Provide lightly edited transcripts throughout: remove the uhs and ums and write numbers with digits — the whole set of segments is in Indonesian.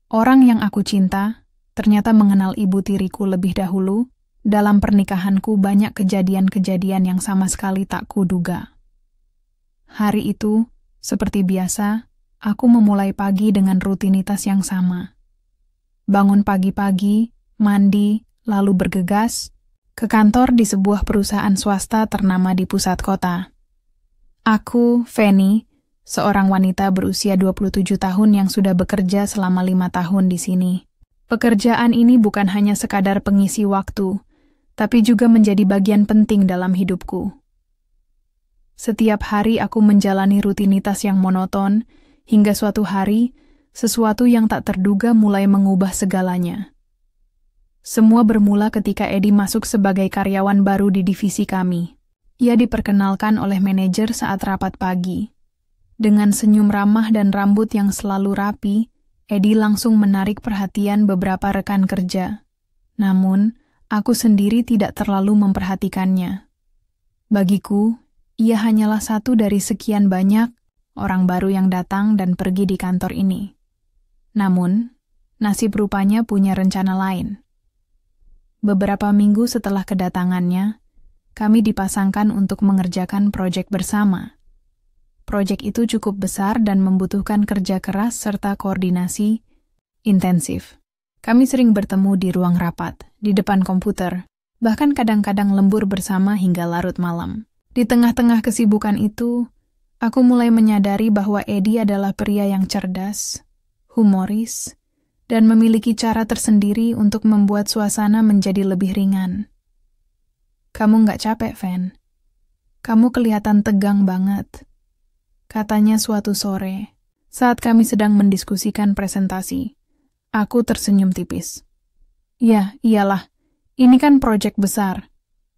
Orang yang aku cinta ternyata mengenal ibu tiriku lebih dahulu. Dalam pernikahanku banyak kejadian-kejadian yang sama sekali tak kuduga. Hari itu, seperti biasa, aku memulai pagi dengan rutinitas yang sama. Bangun pagi-pagi, mandi, lalu bergegas ke kantor di sebuah perusahaan swasta ternama di pusat kota. Aku, Fanny, seorang wanita berusia 27 tahun yang sudah bekerja selama 5 tahun di sini. Pekerjaan ini bukan hanya sekadar pengisi waktu, tapi juga menjadi bagian penting dalam hidupku. Setiap hari aku menjalani rutinitas yang monoton, hingga suatu hari, sesuatu yang tak terduga mulai mengubah segalanya. Semua bermula ketika Eddie masuk sebagai karyawan baru di divisi kami. Ia diperkenalkan oleh manajer saat rapat pagi. Dengan senyum ramah dan rambut yang selalu rapi, Eddie langsung menarik perhatian beberapa rekan kerja. Namun, aku sendiri tidak terlalu memperhatikannya. Bagiku, ia hanyalah satu dari sekian banyak orang baru yang datang dan pergi di kantor ini. Namun, nasib rupanya punya rencana lain. Beberapa minggu setelah kedatangannya, kami dipasangkan untuk mengerjakan proyek bersama. Proyek itu cukup besar dan membutuhkan kerja keras serta koordinasi intensif. Kami sering bertemu di ruang rapat, di depan komputer, bahkan kadang-kadang lembur bersama hingga larut malam. Di tengah-tengah kesibukan itu, aku mulai menyadari bahwa Eddie adalah pria yang cerdas, humoris, dan memiliki cara tersendiri untuk membuat suasana menjadi lebih ringan. "Kamu nggak capek, Van? Kamu kelihatan tegang banget," katanya suatu sore, saat kami sedang mendiskusikan presentasi. Aku tersenyum tipis. "Ya, iyalah. Ini kan proyek besar.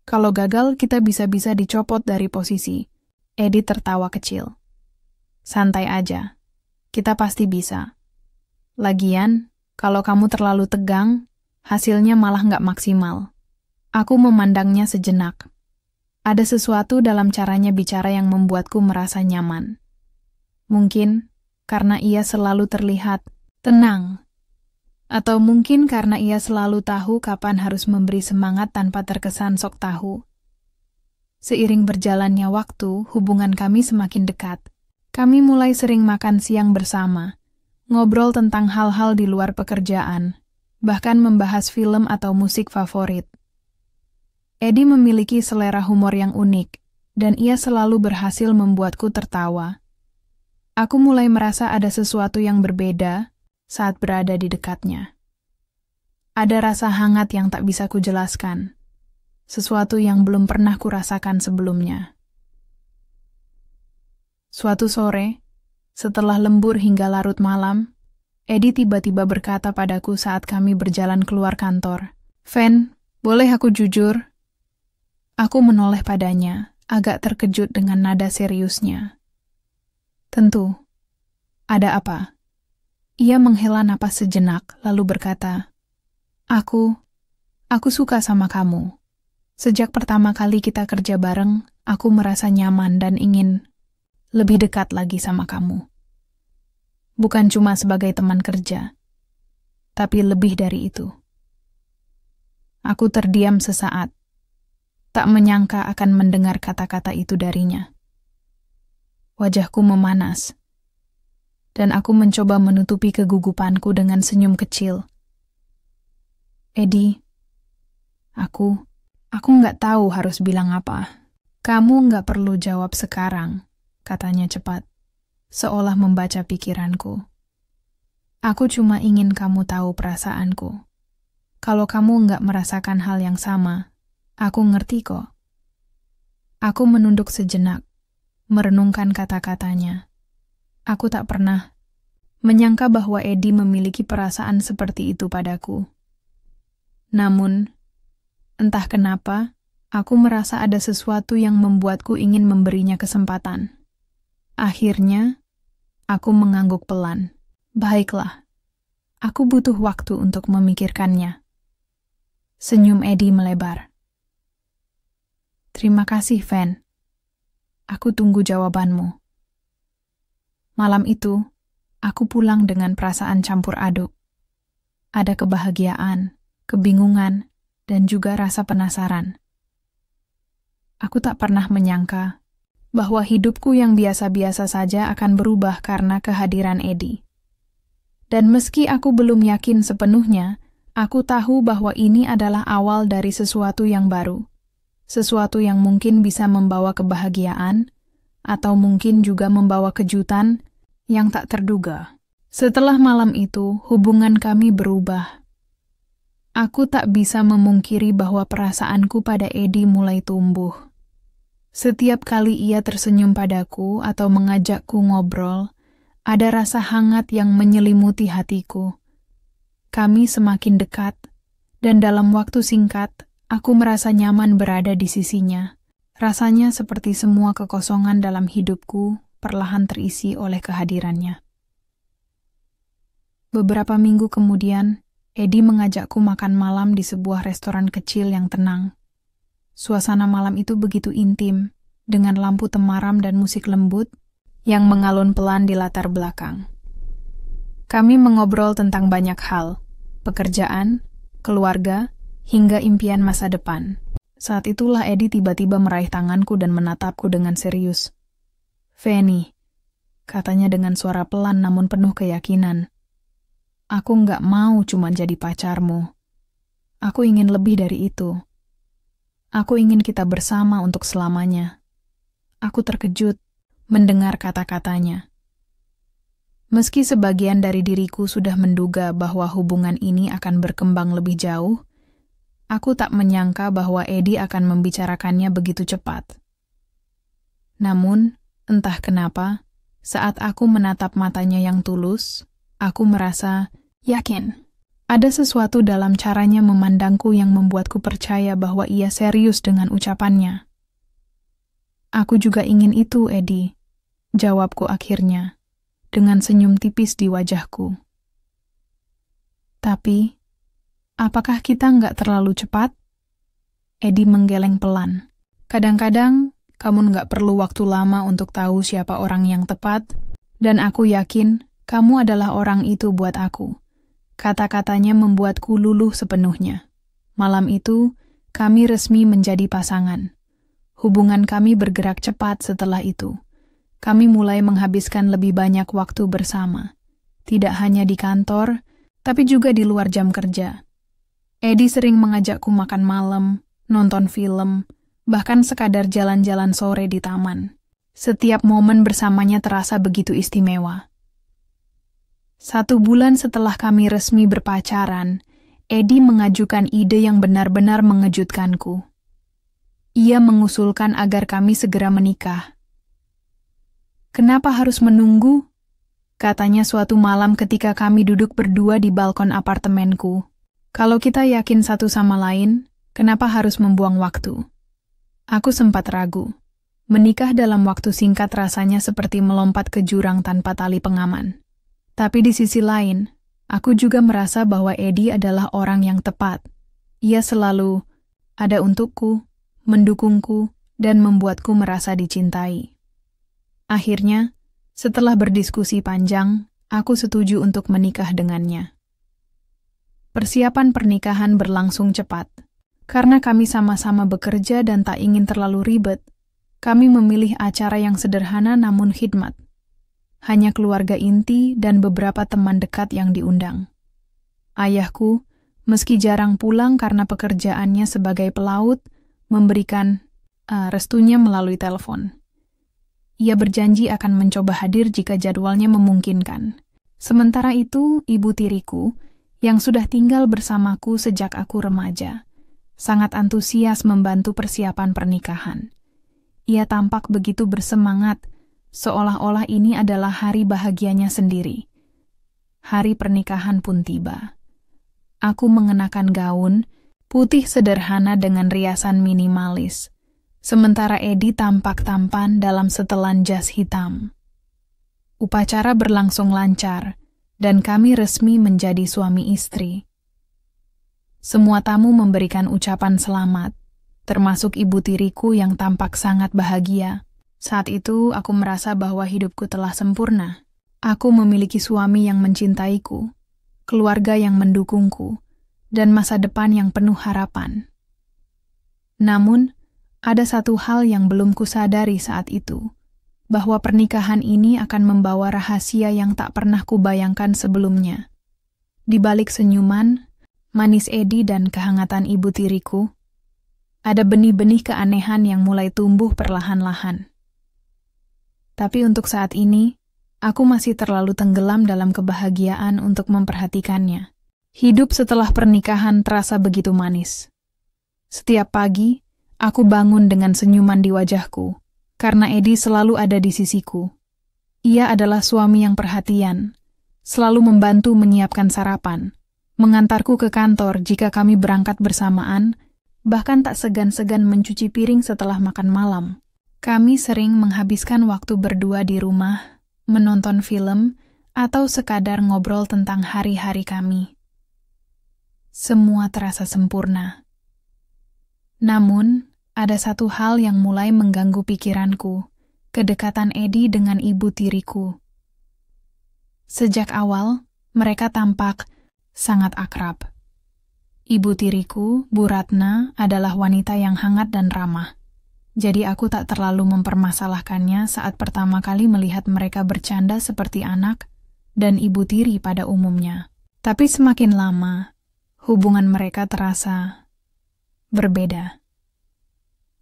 Kalau gagal, kita bisa-bisa dicopot dari posisi." Eddie tertawa kecil. "Santai aja. Kita pasti bisa. Lagian, kalau kamu terlalu tegang, hasilnya malah nggak maksimal." Aku memandangnya sejenak. Ada sesuatu dalam caranya bicara yang membuatku merasa nyaman. Mungkin karena ia selalu terlihat tenang. Atau mungkin karena ia selalu tahu kapan harus memberi semangat tanpa terkesan sok tahu. Seiring berjalannya waktu, hubungan kami semakin dekat. Kami mulai sering makan siang bersama, ngobrol tentang hal-hal di luar pekerjaan, bahkan membahas film atau musik favorit. Eddie memiliki selera humor yang unik, dan ia selalu berhasil membuatku tertawa. Aku mulai merasa ada sesuatu yang berbeda saat berada di dekatnya. Ada rasa hangat yang tak bisa kujelaskan, sesuatu yang belum pernah kurasakan sebelumnya. Suatu sore, setelah lembur hingga larut malam, Eddie tiba-tiba berkata padaku saat kami berjalan keluar kantor, "Van, boleh aku jujur?" Aku menoleh padanya, agak terkejut dengan nada seriusnya. "Tentu. Ada apa?" Ia menghela napas sejenak, lalu berkata, Aku suka sama kamu. Sejak pertama kali kita kerja bareng, aku merasa nyaman dan ingin lebih dekat lagi sama kamu. Bukan cuma sebagai teman kerja, tapi lebih dari itu." Aku terdiam sesaat, tak menyangka akan mendengar kata-kata itu darinya. Wajahku memanas, dan aku mencoba menutupi kegugupanku dengan senyum kecil. "Eddie, aku nggak tahu harus bilang apa." "Kamu nggak perlu jawab sekarang," katanya cepat, seolah membaca pikiranku. "Aku cuma ingin kamu tahu perasaanku. Kalau kamu nggak merasakan hal yang sama, aku ngerti kok." Aku menunduk sejenak, merenungkan kata-katanya. Aku tak pernah menyangka bahwa Eddie memiliki perasaan seperti itu padaku. Namun, entah kenapa, aku merasa ada sesuatu yang membuatku ingin memberinya kesempatan. Akhirnya, aku mengangguk pelan. "Baiklah, aku butuh waktu untuk memikirkannya." Senyum Eddie melebar. "Terima kasih, Van. Aku tunggu jawabanmu." Malam itu, aku pulang dengan perasaan campur aduk. Ada kebahagiaan, kebingungan, dan juga rasa penasaran. Aku tak pernah menyangka bahwa hidupku yang biasa-biasa saja akan berubah karena kehadiran Edi. Dan meski aku belum yakin sepenuhnya, aku tahu bahwa ini adalah awal dari sesuatu yang baru. Sesuatu yang mungkin bisa membawa kebahagiaan, atau mungkin juga membawa kejutan yang tak terduga. Setelah malam itu, hubungan kami berubah. Aku tak bisa memungkiri bahwa perasaanku pada Edi mulai tumbuh. Setiap kali ia tersenyum padaku atau mengajakku ngobrol, ada rasa hangat yang menyelimuti hatiku. Kami semakin dekat, dan dalam waktu singkat, aku merasa nyaman berada di sisinya. Rasanya seperti semua kekosongan dalam hidupku perlahan terisi oleh kehadirannya. Beberapa minggu kemudian, Edi mengajakku makan malam di sebuah restoran kecil yang tenang. Suasana malam itu begitu intim, dengan lampu temaram dan musik lembut yang mengalun pelan di latar belakang. Kami mengobrol tentang banyak hal, pekerjaan, keluarga, hingga impian masa depan. Saat itulah Edi tiba-tiba meraih tanganku dan menatapku dengan serius. "Feni," katanya dengan suara pelan namun penuh keyakinan. "Aku nggak mau cuma jadi pacarmu. Aku ingin lebih dari itu. Aku ingin kita bersama untuk selamanya." Aku terkejut mendengar kata-katanya. Meski sebagian dari diriku sudah menduga bahwa hubungan ini akan berkembang lebih jauh, aku tak menyangka bahwa Edi akan membicarakannya begitu cepat. Namun, entah kenapa, saat aku menatap matanya yang tulus, aku merasa yakin. Ada sesuatu dalam caranya memandangku yang membuatku percaya bahwa ia serius dengan ucapannya. "Aku juga ingin itu, Edi," jawabku akhirnya, dengan senyum tipis di wajahku. "Tapi, apakah kita nggak terlalu cepat?" Edi menggeleng pelan. "Kadang-kadang, kamu nggak perlu waktu lama untuk tahu siapa orang yang tepat, dan aku yakin kamu adalah orang itu buat aku." Kata-katanya membuatku luluh sepenuhnya. Malam itu, kami resmi menjadi pasangan. Hubungan kami bergerak cepat setelah itu. Kami mulai menghabiskan lebih banyak waktu bersama. Tidak hanya di kantor, tapi juga di luar jam kerja. Edi sering mengajakku makan malam, nonton film, bahkan sekadar jalan-jalan sore di taman. Setiap momen bersamanya terasa begitu istimewa. 1 bulan setelah kami resmi berpacaran, Edi mengajukan ide yang benar-benar mengejutkanku. Ia mengusulkan agar kami segera menikah. "Kenapa harus menunggu?" katanya suatu malam ketika kami duduk berdua di balkon apartemenku. "Kalau kita yakin satu sama lain, kenapa harus membuang waktu?" Aku sempat ragu. Menikah dalam waktu singkat rasanya seperti melompat ke jurang tanpa tali pengaman. Tapi di sisi lain, aku juga merasa bahwa Edi adalah orang yang tepat. Ia selalu ada untukku, mendukungku, dan membuatku merasa dicintai. Akhirnya, setelah berdiskusi panjang, aku setuju untuk menikah dengannya. Persiapan pernikahan berlangsung cepat. Karena kami sama-sama bekerja dan tak ingin terlalu ribet, kami memilih acara yang sederhana namun khidmat. Hanya keluarga inti dan beberapa teman dekat yang diundang. Ayahku, meski jarang pulang karena pekerjaannya sebagai pelaut, memberikan restunya melalui telepon. Ia berjanji akan mencoba hadir jika jadwalnya memungkinkan. Sementara itu, ibu tiriku, yang sudah tinggal bersamaku sejak aku remaja, sangat antusias membantu persiapan pernikahan. Ia tampak begitu bersemangat, seolah-olah ini adalah hari bahagianya sendiri. Hari pernikahan pun tiba. Aku mengenakan gaun putih sederhana dengan riasan minimalis, sementara Edi tampak tampan dalam setelan jas hitam. Upacara berlangsung lancar, dan kami resmi menjadi suami istri. Semua tamu memberikan ucapan selamat, termasuk ibu tiriku yang tampak sangat bahagia. Saat itu, aku merasa bahwa hidupku telah sempurna. Aku memiliki suami yang mencintaiku, keluarga yang mendukungku, dan masa depan yang penuh harapan. Namun, ada satu hal yang belum kusadari saat itu, bahwa pernikahan ini akan membawa rahasia yang tak pernah kubayangkan sebelumnya. Di balik senyuman, manis Edi dan kehangatan ibu tiriku, ada benih-benih keanehan yang mulai tumbuh perlahan-lahan. Tapi untuk saat ini, aku masih terlalu tenggelam dalam kebahagiaan untuk memperhatikannya. Hidup setelah pernikahan terasa begitu manis. Setiap pagi, aku bangun dengan senyuman di wajahku, karena Edi selalu ada di sisiku. Ia adalah suami yang perhatian, selalu membantu menyiapkan sarapan, mengantarku ke kantor jika kami berangkat bersamaan, bahkan tak segan-segan mencuci piring setelah makan malam. Kami sering menghabiskan waktu berdua di rumah, menonton film, atau sekadar ngobrol tentang hari-hari kami. Semua terasa sempurna. Namun, ada satu hal yang mulai mengganggu pikiranku, kedekatan Edi dengan ibu tiriku. Sejak awal, mereka tampak sangat akrab. Ibu tiriku, Bu Ratna, adalah wanita yang hangat dan ramah. Jadi aku tak terlalu mempermasalahkannya saat pertama kali melihat mereka bercanda seperti anak dan ibu tiri pada umumnya. Tapi semakin lama, hubungan mereka terasa berbeda.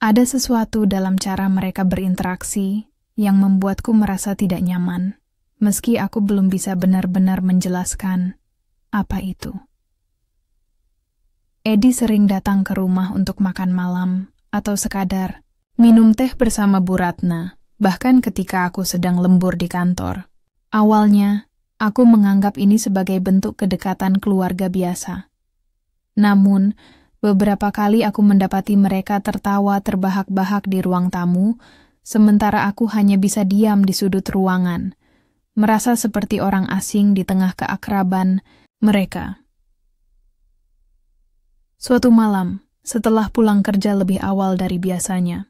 Ada sesuatu dalam cara mereka berinteraksi yang membuatku merasa tidak nyaman, meski aku belum bisa benar-benar menjelaskan apa itu. Edi sering datang ke rumah untuk makan malam atau sekadar minum teh bersama Bu Ratna, bahkan ketika aku sedang lembur di kantor. Awalnya, aku menganggap ini sebagai bentuk kedekatan keluarga biasa. Namun, beberapa kali aku mendapati mereka tertawa terbahak-bahak di ruang tamu, sementara aku hanya bisa diam di sudut ruangan, merasa seperti orang asing di tengah keakraban mereka. Suatu malam, setelah pulang kerja lebih awal dari biasanya,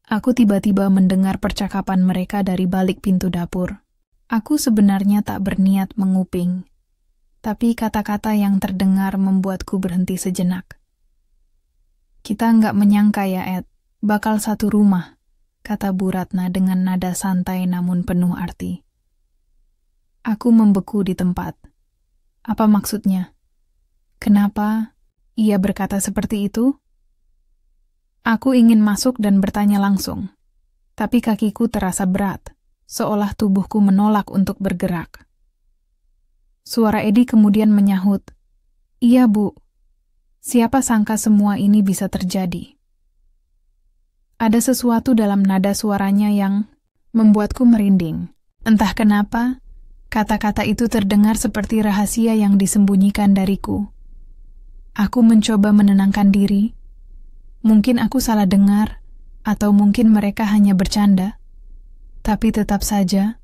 aku tiba-tiba mendengar percakapan mereka dari balik pintu dapur. Aku sebenarnya tak berniat menguping, tapi kata-kata yang terdengar membuatku berhenti sejenak. Kita nggak menyangka ya, Ed, bakal satu rumah, kata Bu Ratna dengan nada santai namun penuh arti. Aku membeku di tempat. Apa maksudnya? Kenapa ia berkata seperti itu? Aku ingin masuk dan bertanya langsung, tapi kakiku terasa berat, seolah tubuhku menolak untuk bergerak. Suara Edi kemudian menyahut, "Iya, Bu. Siapa sangka semua ini bisa terjadi?" Ada sesuatu dalam nada suaranya yang membuatku merinding. Entah kenapa, kata-kata itu terdengar seperti rahasia yang disembunyikan dariku. Aku mencoba menenangkan diri. Mungkin aku salah dengar, atau mungkin mereka hanya bercanda. Tapi tetap saja,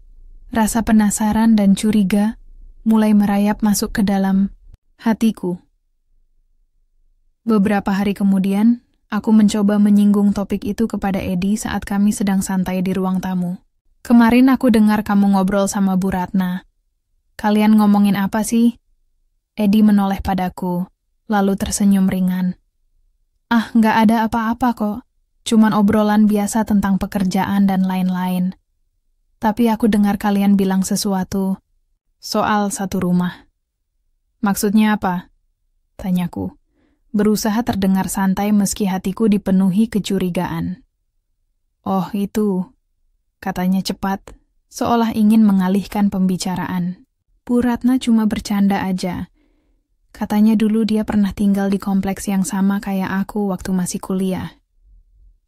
rasa penasaran dan curiga mulai merayap masuk ke dalam hatiku. Beberapa hari kemudian, aku mencoba menyinggung topik itu kepada Edi saat kami sedang santai di ruang tamu. "Kemarin aku dengar kamu ngobrol sama Bu Ratna. Kalian ngomongin apa sih?" Edi menoleh padaku, lalu tersenyum ringan. "Ah, nggak ada apa-apa kok. Cuman obrolan biasa tentang pekerjaan dan lain-lain. Tapi aku dengar kalian bilang sesuatu soal satu rumah." "Maksudnya apa?" tanyaku, berusaha terdengar santai meski hatiku dipenuhi kecurigaan. "Oh, itu," katanya cepat, seolah ingin mengalihkan pembicaraan. "Bu Ratna cuma bercanda aja. Katanya dulu dia pernah tinggal di kompleks yang sama kayak aku waktu masih kuliah.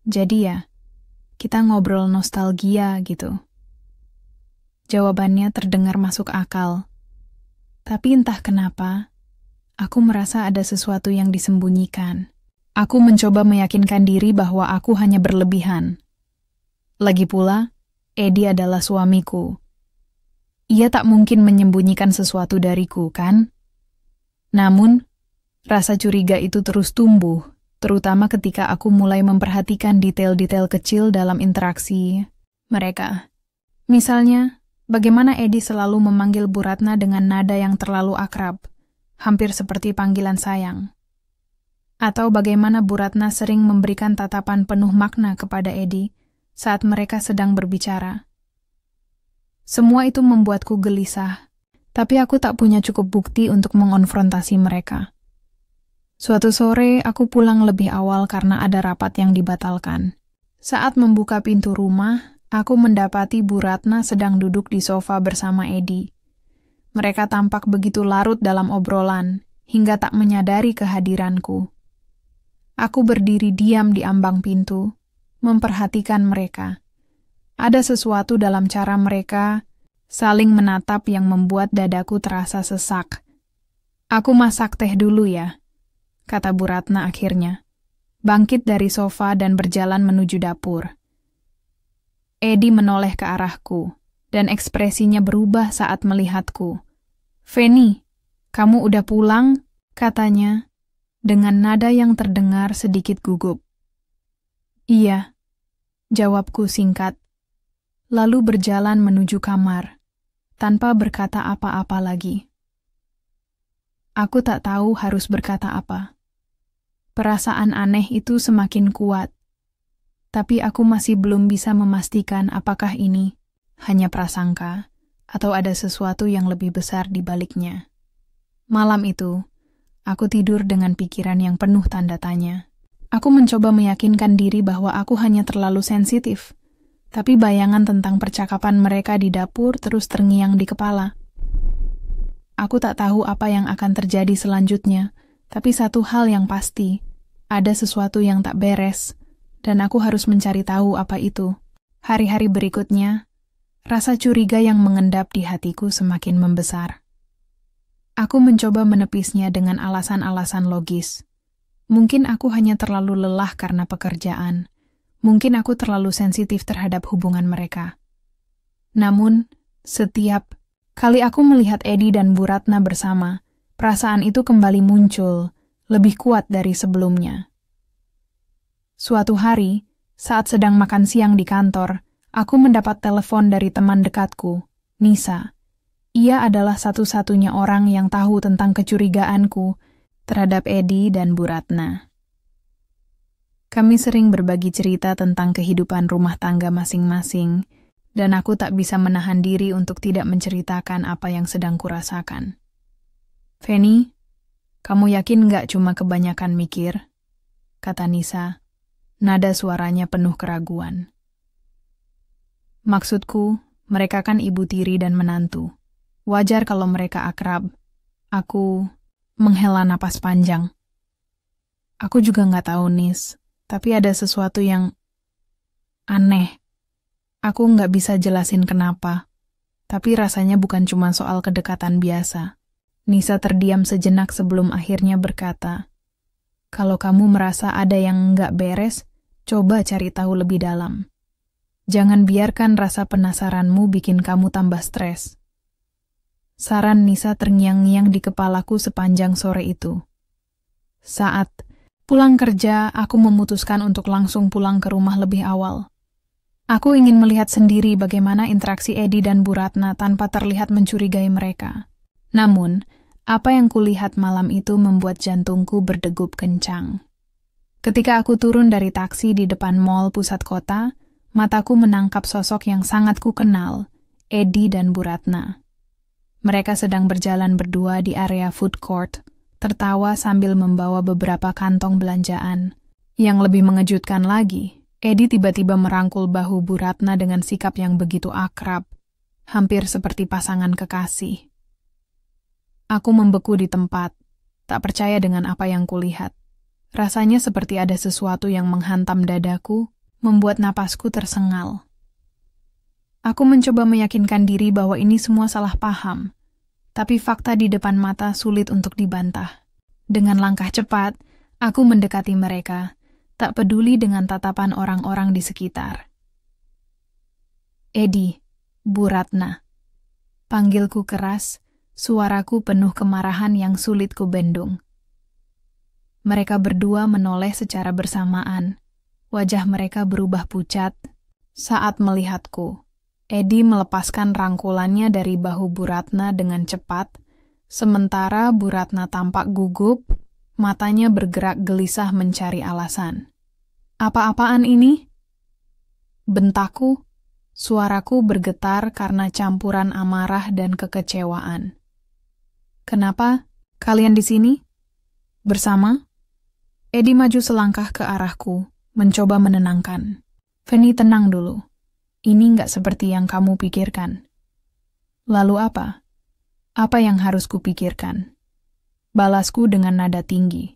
Jadi ya, kita ngobrol nostalgia gitu." Jawabannya terdengar masuk akal. Tapi entah kenapa, aku merasa ada sesuatu yang disembunyikan. Aku mencoba meyakinkan diri bahwa aku hanya berlebihan. Lagi pula, Edi adalah suamiku. Ia tak mungkin menyembunyikan sesuatu dariku, kan? Namun, rasa curiga itu terus tumbuh, terutama ketika aku mulai memperhatikan detail-detail kecil dalam interaksi mereka. Misalnya, bagaimana Edi selalu memanggil Bu Ratna dengan nada yang terlalu akrab, hampir seperti panggilan sayang. Atau bagaimana Bu Ratna sering memberikan tatapan penuh makna kepada Edi saat mereka sedang berbicara. Semua itu membuatku gelisah, tapi aku tak punya cukup bukti untuk mengonfrontasi mereka. Suatu sore, aku pulang lebih awal karena ada rapat yang dibatalkan. Saat membuka pintu rumah, aku mendapati Bu Ratna sedang duduk di sofa bersama Edi. Mereka tampak begitu larut dalam obrolan, hingga tak menyadari kehadiranku. Aku berdiri diam di ambang pintu, memperhatikan mereka. Ada sesuatu dalam cara mereka saling menatap yang membuat dadaku terasa sesak. "Aku masak teh dulu ya," kata Bu Ratna akhirnya, bangkit dari sofa dan berjalan menuju dapur. Edi menoleh ke arahku, dan ekspresinya berubah saat melihatku. "Feni, kamu udah pulang?" katanya, dengan nada yang terdengar sedikit gugup. "Iya," jawabku singkat, lalu berjalan menuju kamar, tanpa berkata apa-apa lagi. Aku tak tahu harus berkata apa. Perasaan aneh itu semakin kuat, tapi aku masih belum bisa memastikan apakah ini hanya prasangka atau ada sesuatu yang lebih besar di baliknya. Malam itu, aku tidur dengan pikiran yang penuh tanda tanya. Aku mencoba meyakinkan diri bahwa aku hanya terlalu sensitif, tapi bayangan tentang percakapan mereka di dapur terus terngiang di kepala. Aku tak tahu apa yang akan terjadi selanjutnya, tapi satu hal yang pasti, ada sesuatu yang tak beres, dan aku harus mencari tahu apa itu. Hari-hari berikutnya, rasa curiga yang mengendap di hatiku semakin membesar. Aku mencoba menepisnya dengan alasan-alasan logis. Mungkin aku hanya terlalu lelah karena pekerjaan. Mungkin aku terlalu sensitif terhadap hubungan mereka. Namun, setiap kali aku melihat Edi dan Bu Ratna bersama, perasaan itu kembali muncul, lebih kuat dari sebelumnya. Suatu hari, saat sedang makan siang di kantor, aku mendapat telepon dari teman dekatku, Nisa. Ia adalah satu-satunya orang yang tahu tentang kecurigaanku terhadap Edi dan Bu Ratna. Kami sering berbagi cerita tentang kehidupan rumah tangga masing-masing, dan aku tak bisa menahan diri untuk tidak menceritakan apa yang sedang kurasakan. "Feni, kamu yakin nggak cuma kebanyakan mikir?" kata Nisa, nada suaranya penuh keraguan. "Maksudku, mereka kan ibu tiri dan menantu. Wajar kalau mereka akrab." Aku menghela napas panjang. "Aku juga nggak tahu, Nis, tapi ada sesuatu yang aneh. Aku nggak bisa jelasin kenapa, tapi rasanya bukan cuma soal kedekatan biasa." Nisa terdiam sejenak sebelum akhirnya berkata, "Kalau kamu merasa ada yang nggak beres, coba cari tahu lebih dalam. Jangan biarkan rasa penasaranmu bikin kamu tambah stres." Saran Nisa terngiang-ngiang di kepalaku sepanjang sore itu. Saat pulang kerja, aku memutuskan untuk langsung pulang ke rumah lebih awal. Aku ingin melihat sendiri bagaimana interaksi Edi dan Bu Ratna tanpa terlihat mencurigai mereka. Namun, apa yang kulihat malam itu membuat jantungku berdegup kencang. Ketika aku turun dari taksi di depan mall pusat kota, mataku menangkap sosok yang sangat kukenal, Edi dan Bu Ratna. Mereka sedang berjalan berdua di area food court, tertawa sambil membawa beberapa kantong belanjaan. Yang lebih mengejutkan lagi, Edi tiba-tiba merangkul bahu Bu Ratna dengan sikap yang begitu akrab, hampir seperti pasangan kekasih. Aku membeku di tempat, tak percaya dengan apa yang kulihat. Rasanya seperti ada sesuatu yang menghantam dadaku, membuat napasku tersengal. Aku mencoba meyakinkan diri bahwa ini semua salah paham, tapi fakta di depan mata sulit untuk dibantah. Dengan langkah cepat, aku mendekati mereka, tak peduli dengan tatapan orang-orang di sekitar. "Edi, Bu Ratna," panggilku keras, suaraku penuh kemarahan yang sulit kubendung. Mereka berdua menoleh secara bersamaan. Wajah mereka berubah pucat saat melihatku. Edi melepaskan rangkulannya dari bahu Bu Ratna dengan cepat, Sementara Bu Ratna tampak gugup, matanya bergerak gelisah mencari alasan. Apa-apaan ini? Bentakku, suaraku bergetar karena campuran amarah dan kekecewaan. Kenapa kalian di sini? Bersama? Edi maju selangkah ke arahku, mencoba menenangkan. Feni, tenang dulu. Ini nggak seperti yang kamu pikirkan. Lalu apa? Apa yang harus kupikirkan? Balasku dengan nada tinggi.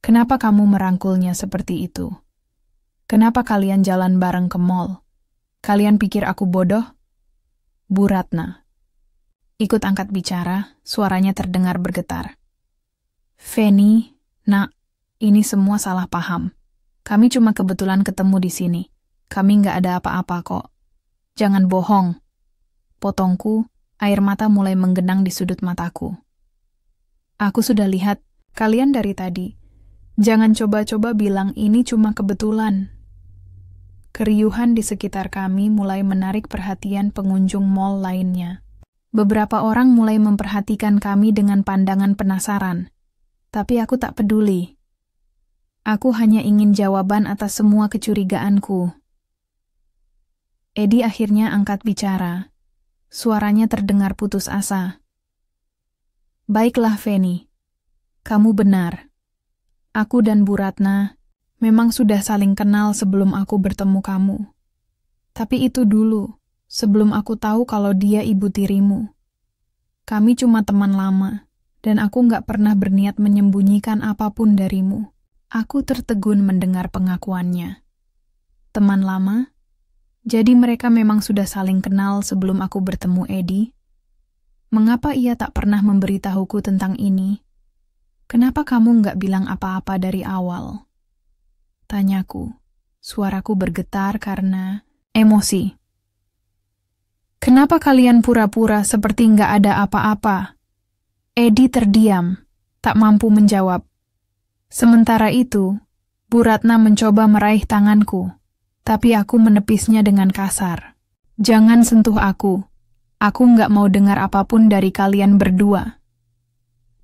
Kenapa kamu merangkulnya seperti itu? Kenapa kalian jalan bareng ke mall? Kalian pikir aku bodoh? Bu Ratna. Ikut angkat bicara, suaranya terdengar bergetar. Feni, nak, ini semua salah paham. Kami cuma kebetulan ketemu di sini. Kami nggak ada apa-apa kok. Jangan bohong. Potongku, air mata mulai menggenang di sudut mataku. Aku sudah lihat kalian dari tadi. Jangan coba-coba bilang ini cuma kebetulan. Keriuhan di sekitar kami mulai menarik perhatian pengunjung mall lainnya. Beberapa orang mulai memperhatikan kami dengan pandangan penasaran. Tapi aku tak peduli. Aku hanya ingin jawaban atas semua kecurigaanku. Edi akhirnya angkat bicara. Suaranya terdengar putus asa. Baiklah, Feni. Kamu benar. Aku dan Bu Ratna memang sudah saling kenal sebelum aku bertemu kamu. Tapi itu dulu, sebelum aku tahu kalau dia ibu tirimu. Kami cuma teman lama, dan aku nggak pernah berniat menyembunyikan apapun darimu. Aku tertegun mendengar pengakuannya. Teman lama? Jadi mereka memang sudah saling kenal sebelum aku bertemu Edi? Mengapa ia tak pernah memberitahuku tentang ini? Kenapa kamu nggak bilang apa-apa dari awal? Tanyaku. Suaraku bergetar karena emosi. Kenapa kalian pura-pura seperti nggak ada apa-apa? Edi terdiam, tak mampu menjawab. Sementara itu, Bu Ratna mencoba meraih tanganku, tapi aku menepisnya dengan kasar. Jangan sentuh aku. Aku nggak mau dengar apapun dari kalian berdua.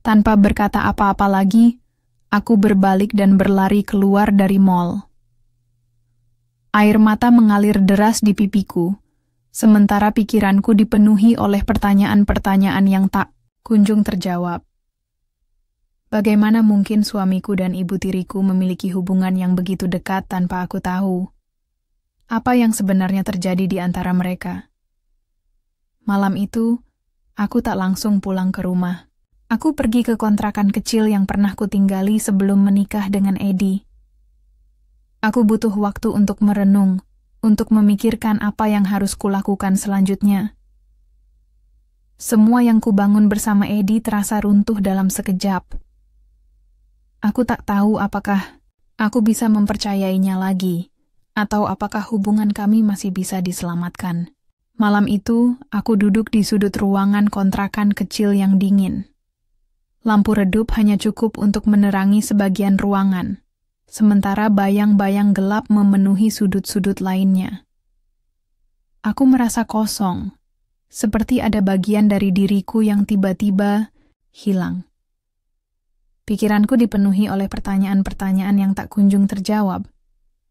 Tanpa berkata apa-apa lagi, aku berbalik dan berlari keluar dari mall. Air mata mengalir deras di pipiku, sementara pikiranku dipenuhi oleh pertanyaan-pertanyaan yang tak kunjung terjawab. Bagaimana mungkin suamiku dan ibu tiriku memiliki hubungan yang begitu dekat tanpa aku tahu? Apa yang sebenarnya terjadi di antara mereka? Malam itu, aku tak langsung pulang ke rumah. Aku pergi ke kontrakan kecil yang pernah kutinggali sebelum menikah dengan Edi. Aku butuh waktu untuk merenung, untuk memikirkan apa yang harus kulakukan selanjutnya. Semua yang kubangun bersama Edi terasa runtuh dalam sekejap. Aku tak tahu apakah aku bisa mempercayainya lagi, atau apakah hubungan kami masih bisa diselamatkan. Malam itu, aku duduk di sudut ruangan kontrakan kecil yang dingin. Lampu redup hanya cukup untuk menerangi sebagian ruangan, sementara bayang-bayang gelap memenuhi sudut-sudut lainnya. Aku merasa kosong, seperti ada bagian dari diriku yang tiba-tiba hilang. Pikiranku dipenuhi oleh pertanyaan-pertanyaan yang tak kunjung terjawab.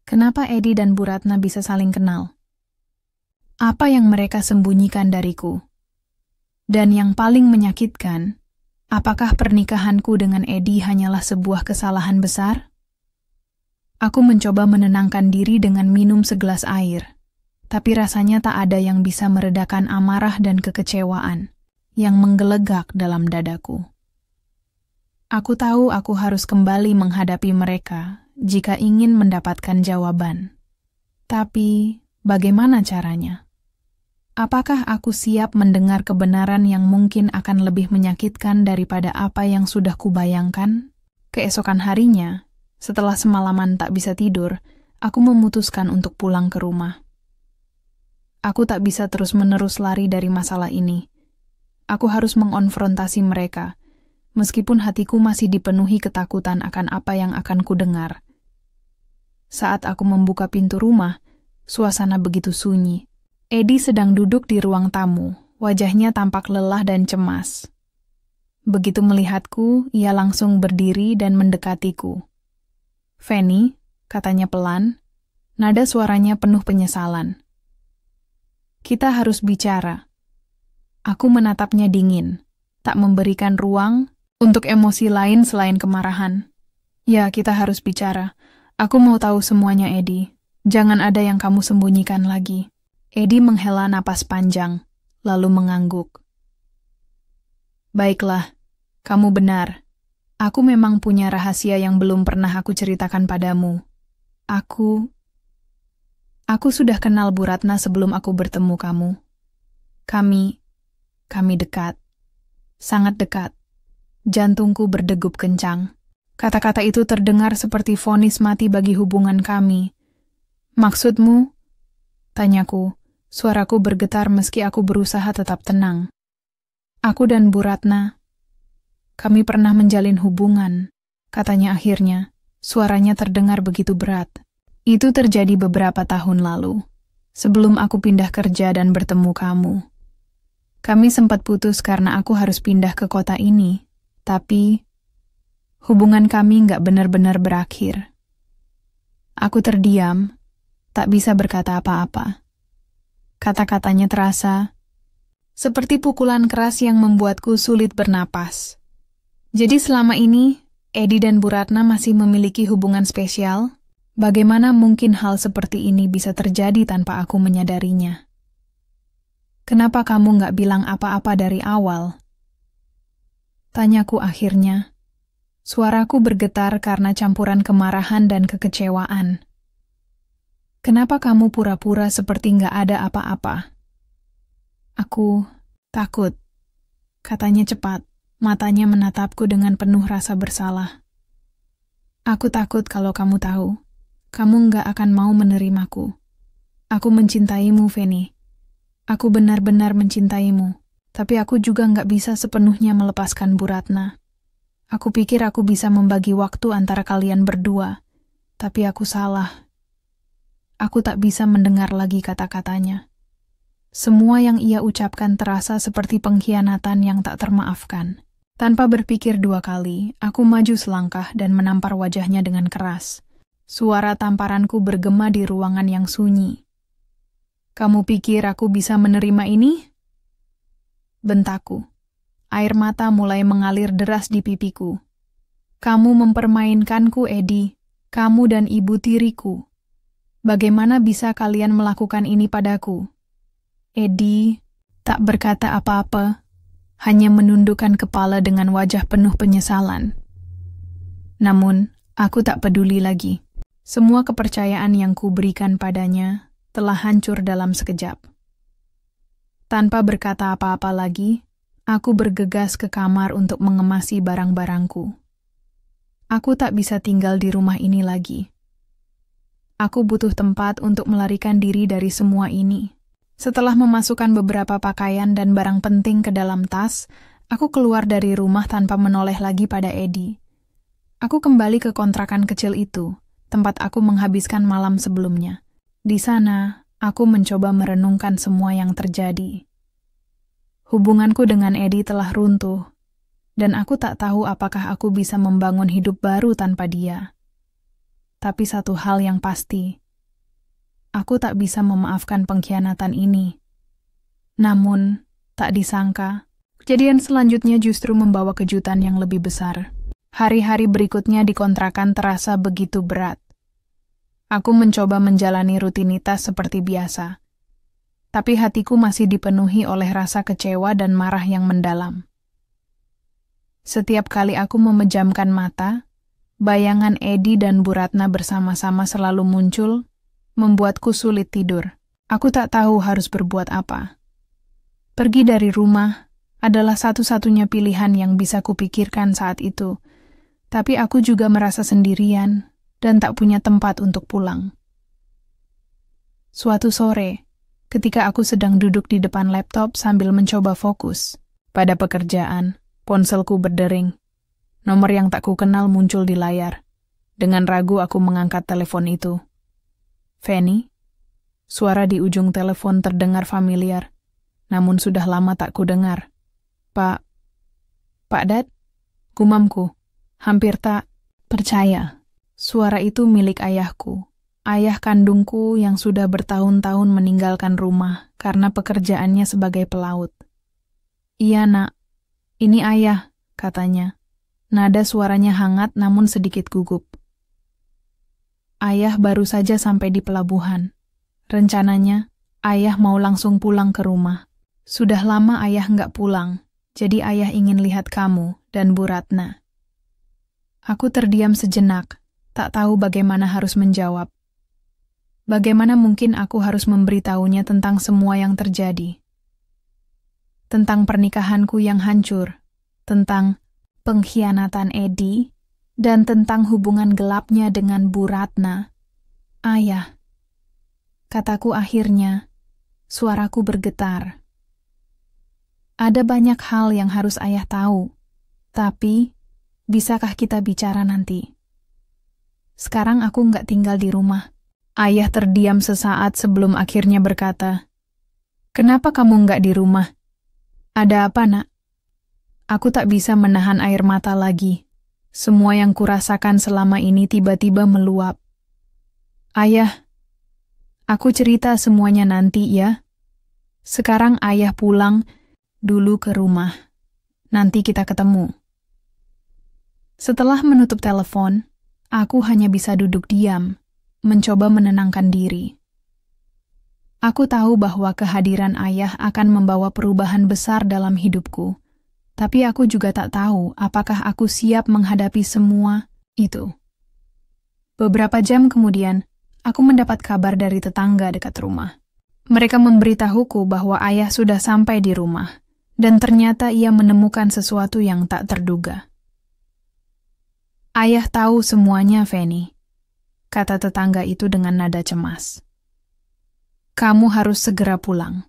Kenapa Edi dan Bu Ratna bisa saling kenal? Apa yang mereka sembunyikan dariku? Dan yang paling menyakitkan, apakah pernikahanku dengan Edi hanyalah sebuah kesalahan besar? Aku mencoba menenangkan diri dengan minum segelas air, tapi rasanya tak ada yang bisa meredakan amarah dan kekecewaan yang menggelegak dalam dadaku. Aku tahu aku harus kembali menghadapi mereka jika ingin mendapatkan jawaban. Tapi, bagaimana caranya? Apakah aku siap mendengar kebenaran yang mungkin akan lebih menyakitkan daripada apa yang sudah kubayangkan? Keesokan harinya, setelah semalaman tak bisa tidur, aku memutuskan untuk pulang ke rumah. Aku tak bisa terus-menerus lari dari masalah ini. Aku harus mengonfrontasi mereka, meskipun hatiku masih dipenuhi ketakutan akan apa yang akan kudengar. Saat aku membuka pintu rumah, suasana begitu sunyi. Edi sedang duduk di ruang tamu, wajahnya tampak lelah dan cemas. Begitu melihatku, ia langsung berdiri dan mendekatiku. "Fanny," katanya pelan, nada suaranya penuh penyesalan. "Kita harus bicara." Aku menatapnya dingin, tak memberikan ruang untuk emosi lain selain kemarahan. "Ya, kita harus bicara. Aku mau tahu semuanya, Eddie. Jangan ada yang kamu sembunyikan lagi." Eddie menghela napas panjang, lalu mengangguk. "Baiklah, kamu benar. Aku memang punya rahasia yang belum pernah aku ceritakan padamu. Aku sudah kenal Bu Ratna sebelum aku bertemu kamu. Kami dekat. Sangat dekat." Jantungku berdegup kencang. Kata-kata itu terdengar seperti vonis mati bagi hubungan kami. "Maksudmu?" tanyaku. Suaraku bergetar meski aku berusaha tetap tenang. "Aku dan Bu Ratna, kami pernah menjalin hubungan," katanya akhirnya. Suaranya terdengar begitu berat. "Itu terjadi beberapa tahun lalu, sebelum aku pindah kerja dan bertemu kamu. Kami sempat putus karena aku harus pindah ke kota ini, tapi hubungan kami nggak benar-benar berakhir." Aku terdiam, tak bisa berkata apa-apa. Kata-katanya terasa seperti pukulan keras yang membuatku sulit bernapas. "Jadi selama ini, Eddie dan Bu Ratna masih memiliki hubungan spesial? Bagaimana mungkin hal seperti ini bisa terjadi tanpa aku menyadarinya? Kenapa kamu nggak bilang apa-apa dari awal?" tanyaku akhirnya. Suaraku bergetar karena campuran kemarahan dan kekecewaan. "Kenapa kamu pura-pura seperti nggak ada apa-apa?" "Aku takut," katanya cepat, matanya menatapku dengan penuh rasa bersalah. "Aku takut kalau kamu tahu, kamu nggak akan mau menerimaku. Aku mencintaimu, Fanny. Aku benar-benar mencintaimu, tapi aku juga nggak bisa sepenuhnya melepaskan Bu Ratna. Aku pikir aku bisa membagi waktu antara kalian berdua, tapi aku salah." Aku tak bisa mendengar lagi kata-katanya. Semua yang ia ucapkan terasa seperti pengkhianatan yang tak termaafkan. Tanpa berpikir dua kali, aku maju selangkah dan menampar wajahnya dengan keras. Suara tamparanku bergema di ruangan yang sunyi. "Kamu pikir aku bisa menerima ini?" bentakku. Air mata mulai mengalir deras di pipiku. "Kamu mempermainkanku, Eddie. Kamu dan ibu tiriku. Bagaimana bisa kalian melakukan ini padaku?" Eddie tak berkata apa-apa, hanya menundukkan kepala dengan wajah penuh penyesalan. Namun, aku tak peduli lagi. Semua kepercayaan yang kuberikan padanya telah hancur dalam sekejap. Tanpa berkata apa-apa lagi, aku bergegas ke kamar untuk mengemasi barang-barangku. Aku tak bisa tinggal di rumah ini lagi. Aku butuh tempat untuk melarikan diri dari semua ini. Setelah memasukkan beberapa pakaian dan barang penting ke dalam tas, aku keluar dari rumah tanpa menoleh lagi pada Eddie. Aku kembali ke kontrakan kecil itu, tempat aku menghabiskan malam sebelumnya. Di sana, aku mencoba merenungkan semua yang terjadi. Hubunganku dengan Eddie telah runtuh, dan aku tak tahu apakah aku bisa membangun hidup baru tanpa dia. Tapi satu hal yang pasti, aku tak bisa memaafkan pengkhianatan ini. Namun, tak disangka, kejadian selanjutnya justru membawa kejutan yang lebih besar. Hari-hari berikutnya di kontrakan terasa begitu berat. Aku mencoba menjalani rutinitas seperti biasa, tapi hatiku masih dipenuhi oleh rasa kecewa dan marah yang mendalam. Setiap kali aku memejamkan mata, bayangan Eddie dan Bu Ratna bersama-sama selalu muncul, membuatku sulit tidur. Aku tak tahu harus berbuat apa. Pergi dari rumah adalah satu-satunya pilihan yang bisa kupikirkan saat itu, tapi aku juga merasa sendirian dan tak punya tempat untuk pulang. Suatu sore, ketika aku sedang duduk di depan laptop sambil mencoba fokus pada pekerjaan, ponselku berdering. Nomor yang tak kukenal muncul di layar. Dengan ragu aku mengangkat telepon itu. "Fanny?" Suara di ujung telepon terdengar familiar, namun sudah lama tak kudengar. "Pak, Pak Dad, gumamku, hampir tak percaya. Suara itu milik ayahku, ayah kandungku yang sudah bertahun-tahun meninggalkan rumah karena pekerjaannya sebagai pelaut. Iya nak, ini ayah, katanya. Nada suaranya hangat namun sedikit gugup. Ayah baru saja sampai di pelabuhan. Rencananya, ayah mau langsung pulang ke rumah. Sudah lama ayah nggak pulang, jadi ayah ingin lihat kamu dan Bu Ratna. Aku terdiam sejenak, tak tahu bagaimana harus menjawab. Bagaimana mungkin aku harus memberitahunya tentang semua yang terjadi? Tentang pernikahanku yang hancur, tentang pengkhianatan Edi, dan tentang hubungan gelapnya dengan Bu Ratna. Ayah, kataku akhirnya, suaraku bergetar. Ada banyak hal yang harus ayah tahu, tapi bisakah kita bicara nanti? Sekarang aku nggak tinggal di rumah. Ayah terdiam sesaat sebelum akhirnya berkata, "Kenapa kamu nggak di rumah? Ada apa, nak?" Aku tak bisa menahan air mata lagi. Semua yang kurasakan selama ini tiba-tiba meluap. Ayah, aku cerita semuanya nanti ya. Sekarang ayah pulang dulu ke rumah. Nanti kita ketemu. Setelah menutup telepon, aku hanya bisa duduk diam, mencoba menenangkan diri. Aku tahu bahwa kehadiran ayah akan membawa perubahan besar dalam hidupku. Tapi aku juga tak tahu apakah aku siap menghadapi semua itu. Beberapa jam kemudian, aku mendapat kabar dari tetangga dekat rumah. Mereka memberitahuku bahwa ayah sudah sampai di rumah, dan ternyata ia menemukan sesuatu yang tak terduga. Ayah tahu semuanya, Feni, kata tetangga itu dengan nada cemas. Kamu harus segera pulang.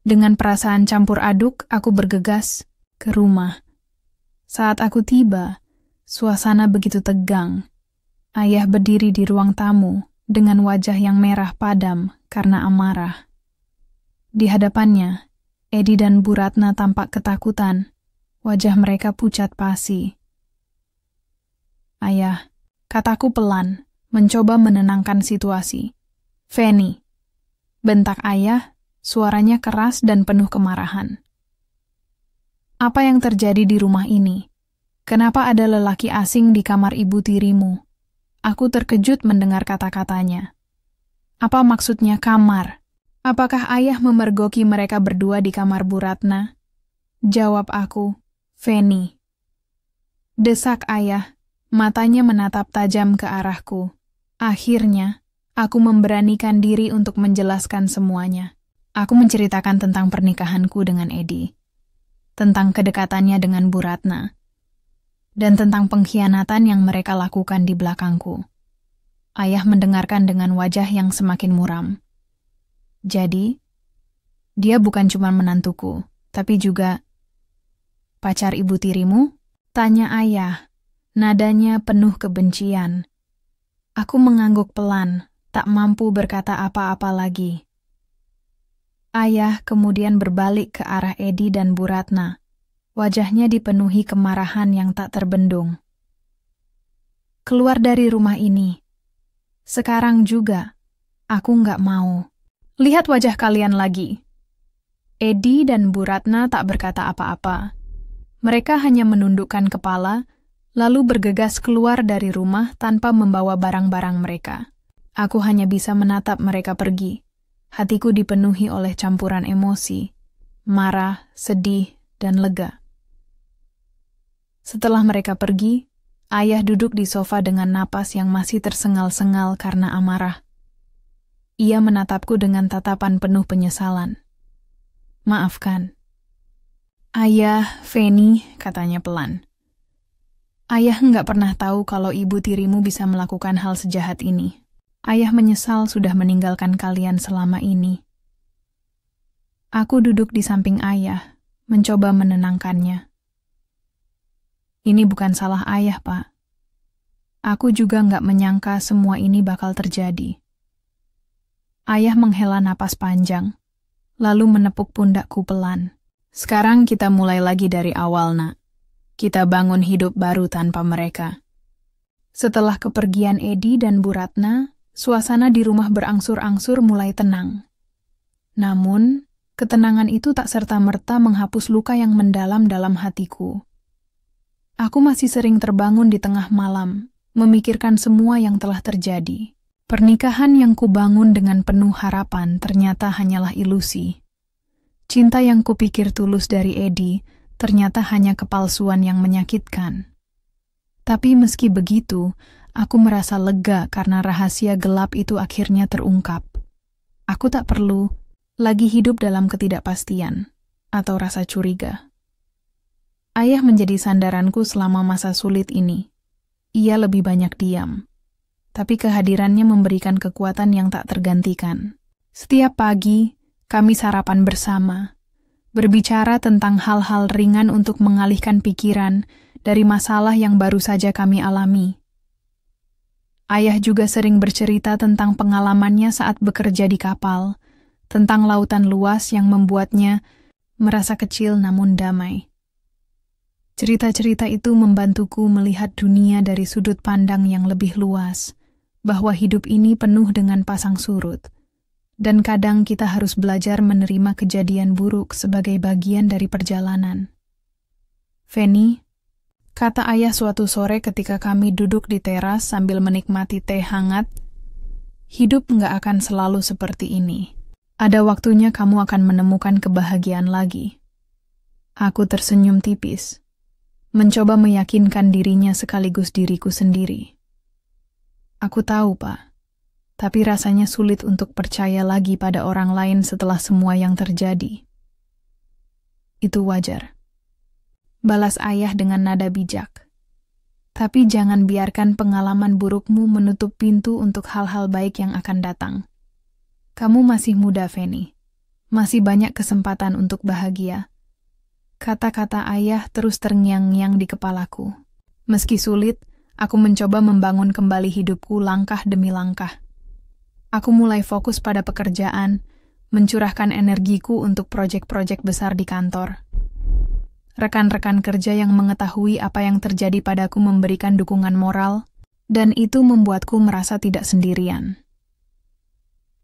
Dengan perasaan campur aduk, aku bergegas ke rumah. Saat aku tiba, suasana begitu tegang. Ayah berdiri di ruang tamu dengan wajah yang merah padam karena amarah. Di hadapannya, Edi dan Bu Ratna tampak ketakutan. Wajah mereka pucat pasi. Ayah, kataku pelan, mencoba menenangkan situasi. Feni, bentak ayah, suaranya keras dan penuh kemarahan. Apa yang terjadi di rumah ini? Kenapa ada lelaki asing di kamar ibu tirimu? Aku terkejut mendengar kata-katanya. Apa maksudnya kamar? Apakah ayah memergoki mereka berdua di kamar Bu Ratna? Jawab aku, Feni. Desak ayah, matanya menatap tajam ke arahku. Akhirnya, aku memberanikan diri untuk menjelaskan semuanya. Aku menceritakan tentang pernikahanku dengan Edi, tentang kedekatannya dengan Bu Ratna, dan tentang pengkhianatan yang mereka lakukan di belakangku. Ayah mendengarkan dengan wajah yang semakin muram. Jadi, dia bukan cuma menantuku, tapi juga pacar ibu tirimu? Tanya ayah, nadanya penuh kebencian. Aku mengangguk pelan, tak mampu berkata apa-apa lagi. Ayah kemudian berbalik ke arah Edi dan Bu Ratna. Wajahnya dipenuhi kemarahan yang tak terbendung. Keluar dari rumah ini. Sekarang juga, aku nggak mau. Lihat wajah kalian lagi. Edi dan Bu Ratna tak berkata apa-apa. Mereka hanya menundukkan kepala, lalu bergegas keluar dari rumah tanpa membawa barang-barang mereka. Aku hanya bisa menatap mereka pergi. Hatiku dipenuhi oleh campuran emosi, marah, sedih, dan lega. Setelah mereka pergi, ayah duduk di sofa dengan napas yang masih tersengal-sengal karena amarah. Ia menatapku dengan tatapan penuh penyesalan. Maafkan. Ayah, Feni, katanya pelan. Ayah nggak pernah tahu kalau ibu tirimu bisa melakukan hal sejahat ini. Ayah menyesal sudah meninggalkan kalian selama ini. Aku duduk di samping ayah, mencoba menenangkannya. Ini bukan salah ayah, Pak. Aku juga nggak menyangka semua ini bakal terjadi. Ayah menghela napas panjang, lalu menepuk pundakku pelan. Sekarang kita mulai lagi dari awal, nak. Kita bangun hidup baru tanpa mereka. Setelah kepergian Edi dan Bu Ratna, suasana di rumah berangsur-angsur mulai tenang. Namun, ketenangan itu tak serta-merta menghapus luka yang mendalam dalam hatiku. Aku masih sering terbangun di tengah malam, memikirkan semua yang telah terjadi. Pernikahan yang kubangun dengan penuh harapan ternyata hanyalah ilusi. Cinta yang kupikir tulus dari Edi ternyata hanya kepalsuan yang menyakitkan. Tapi meski begitu, aku merasa lega karena rahasia gelap itu akhirnya terungkap. Aku tak perlu lagi hidup dalam ketidakpastian atau rasa curiga. Ayah menjadi sandaranku selama masa sulit ini. Ia lebih banyak diam, tapi kehadirannya memberikan kekuatan yang tak tergantikan. Setiap pagi, kami sarapan bersama, berbicara tentang hal-hal ringan untuk mengalihkan pikiran dari masalah yang baru saja kami alami. Ayah juga sering bercerita tentang pengalamannya saat bekerja di kapal, tentang lautan luas yang membuatnya merasa kecil namun damai. Cerita-cerita itu membantuku melihat dunia dari sudut pandang yang lebih luas, bahwa hidup ini penuh dengan pasang surut. Dan kadang kita harus belajar menerima kejadian buruk sebagai bagian dari perjalanan. Feni, kata ayah suatu sore ketika kami duduk di teras sambil menikmati teh hangat, hidup nggak akan selalu seperti ini. Ada waktunya kamu akan menemukan kebahagiaan lagi. Aku tersenyum tipis, mencoba meyakinkan dirinya sekaligus diriku sendiri. Aku tahu, Pak. Tapi rasanya sulit untuk percaya lagi pada orang lain setelah semua yang terjadi. Itu wajar. Balas ayah dengan nada bijak. Tapi jangan biarkan pengalaman burukmu menutup pintu untuk hal-hal baik yang akan datang. Kamu masih muda, Feni. Masih banyak kesempatan untuk bahagia. Kata-kata ayah terus terngiang-ngiang di kepalaku. Meski sulit, aku mencoba membangun kembali hidupku langkah demi langkah. Aku mulai fokus pada pekerjaan, mencurahkan energiku untuk proyek-proyek besar di kantor. Rekan-rekan kerja yang mengetahui apa yang terjadi padaku memberikan dukungan moral, dan itu membuatku merasa tidak sendirian.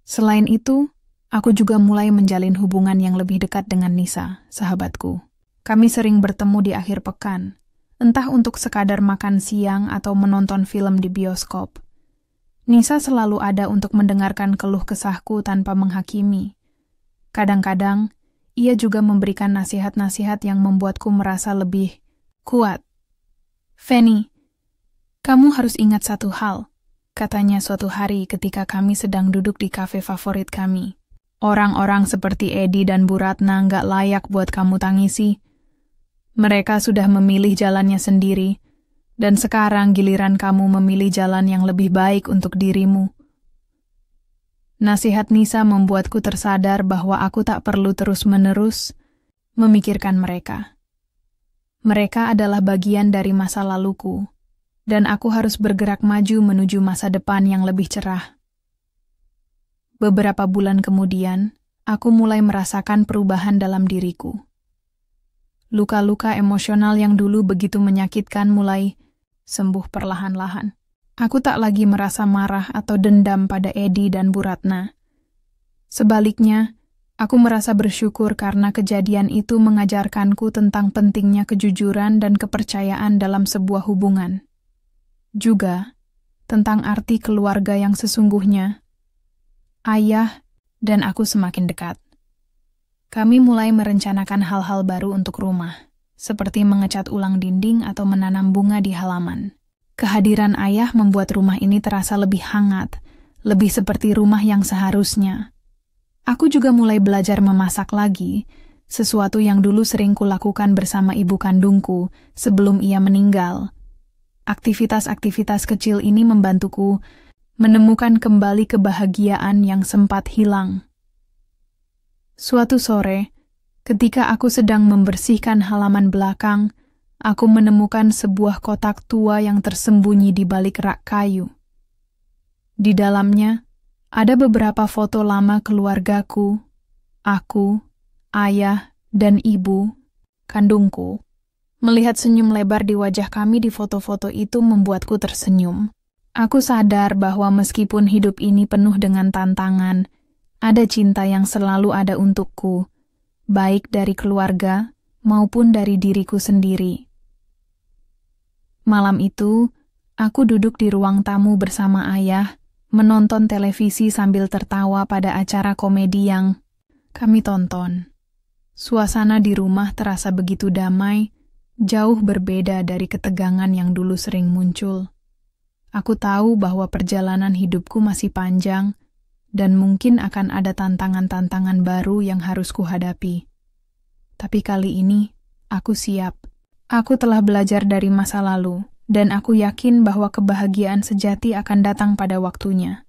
Selain itu, aku juga mulai menjalin hubungan yang lebih dekat dengan Nisa, sahabatku. Kami sering bertemu di akhir pekan, entah untuk sekadar makan siang atau menonton film di bioskop. Nisa selalu ada untuk mendengarkan keluh kesahku tanpa menghakimi. Kadang-kadang, ia juga memberikan nasihat-nasihat yang membuatku merasa lebih kuat. Feni, kamu harus ingat satu hal, katanya suatu hari ketika kami sedang duduk di kafe favorit kami. Orang-orang seperti Edi dan Bu Ratna nggak layak buat kamu tangisi. Mereka sudah memilih jalannya sendiri, dan sekarang giliran kamu memilih jalan yang lebih baik untuk dirimu. Nasihat Nisa membuatku tersadar bahwa aku tak perlu terus-menerus memikirkan mereka. Mereka adalah bagian dari masa laluku, dan aku harus bergerak maju menuju masa depan yang lebih cerah. Beberapa bulan kemudian, aku mulai merasakan perubahan dalam diriku. Luka-luka emosional yang dulu begitu menyakitkan mulai sembuh perlahan-lahan. Aku tak lagi merasa marah atau dendam pada Edi dan Bu Ratna. Sebaliknya, aku merasa bersyukur karena kejadian itu mengajarkanku tentang pentingnya kejujuran dan kepercayaan dalam sebuah hubungan. Juga, tentang arti keluarga yang sesungguhnya. Ayah dan aku semakin dekat. Kami mulai merencanakan hal-hal baru untuk rumah, seperti mengecat ulang dinding atau menanam bunga di halaman. Kehadiran ayah membuat rumah ini terasa lebih hangat, lebih seperti rumah yang seharusnya. Aku juga mulai belajar memasak lagi, sesuatu yang dulu sering kulakukan bersama ibu kandungku sebelum ia meninggal. Aktivitas-aktivitas kecil ini membantuku menemukan kembali kebahagiaan yang sempat hilang. Suatu sore, ketika aku sedang membersihkan halaman belakang, aku menemukan sebuah kotak tua yang tersembunyi di balik rak kayu. Di dalamnya, ada beberapa foto lama keluargaku, aku, ayah, dan ibu, kandungku. Melihat senyum lebar di wajah kami di foto-foto itu membuatku tersenyum. Aku sadar bahwa meskipun hidup ini penuh dengan tantangan, ada cinta yang selalu ada untukku, baik dari keluarga maupun dari diriku sendiri. Malam itu, aku duduk di ruang tamu bersama ayah, menonton televisi sambil tertawa pada acara komedi yang kami tonton. Suasana di rumah terasa begitu damai, jauh berbeda dari ketegangan yang dulu sering muncul. Aku tahu bahwa perjalanan hidupku masih panjang, dan mungkin akan ada tantangan-tantangan baru yang harus kuhadapi. Tapi kali ini, aku siap. Aku telah belajar dari masa lalu, dan aku yakin bahwa kebahagiaan sejati akan datang pada waktunya.